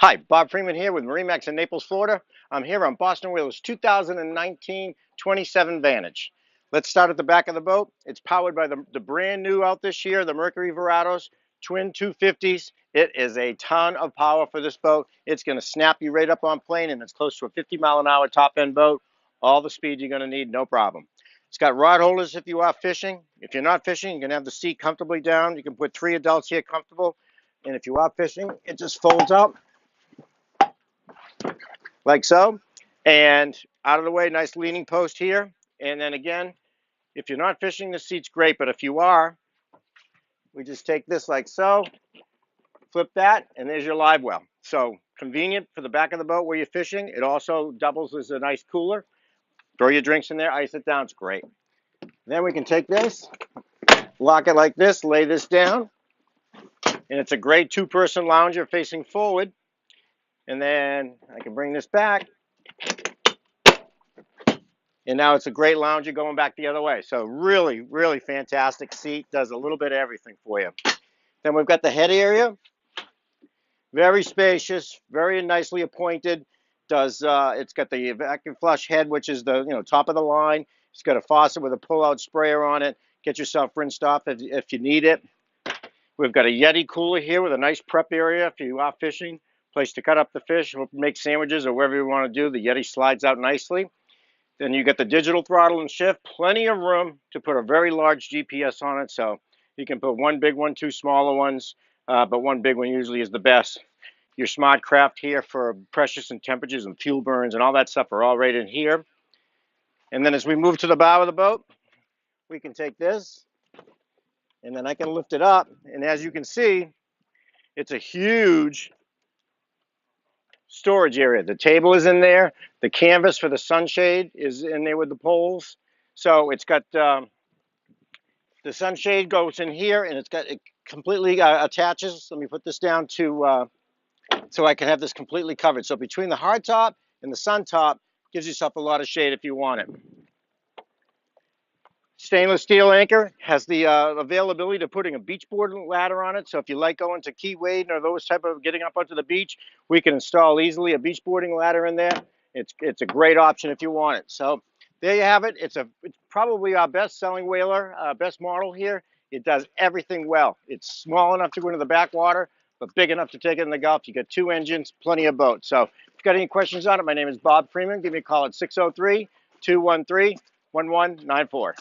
Hi, Bob Freeman here with MarineMax in Naples, Florida. I'm here on Boston Whaler's 2019 27 Vantage. Let's start at the back of the boat. It's powered by the brand new out this year, the Mercury Verados twin 250s. It is a ton of power for this boat. It's going to snap you right up on plane, and it's close to a 50-mile-an-hour top-end boat. All the speed you're going to need, no problem. It's got rod holders if you are fishing. If you're not fishing, you can have the seat comfortably down. You can put 3 adults here comfortable. And if you are fishing, it just folds up like so, and out of the way, nice leaning post here. And then again, if you're not fishing, the seat's great, but if you are, we just take this like so, flip that, and there's your live well. So convenient for the back of the boat where you're fishing. It also doubles as a nice cooler. Throw your drinks in there, ice it down, it's great. Then we can take this, lock it like this, lay this down, and it's a great two-person lounger facing forward. And then I can bring this back, and now it's a great lounger going back the other way. So really, really fantastic seat. Does a little bit of everything for you. Then we've got the head area. Very spacious, very nicely appointed. It's got the vacuum flush head, which is the top of the line. It's got a faucet with a pull-out sprayer on it. Get yourself rinsed off if you need it. We've got a Yeti cooler here with a nice prep area if you are fishing. Place to cut up the fish, or make sandwiches, or whatever you want to do. The Yeti slides out nicely. Then you get the digital throttle and shift, plenty of room to put a very large GPS on it. So you can put one big one, two smaller ones, but one big one usually is the best. Your smart craft here for pressures and temperatures and fuel burns and all that stuff are all right in here. And then as we move to the bow of the boat, we can take this, and then I can lift it up. And as you can see, it's a huge storage area. The table is in there. The canvas for the sunshade is in there with the poles. So it's got the sunshade goes in here, and it completely attaches. Let me put this down to so I can have this completely covered. So between the hard top and the sun top, gives yourself a lot of shade if you want it. Stainless steel anchor has the availability to putting a beach board ladder on it. So if you like going to key wading or those type of getting up onto the beach, we can install easily a beach boarding ladder in there. It's a great option if you want it. So there you have it. It's probably our best selling whaler, best model here. It does everything well. It's small enough to go into the backwater, but big enough to take it in the Gulf. You got 2 engines, plenty of boats. So if you've got any questions on it, my name is Bob Freeman. Give me a call at 603-213-1194.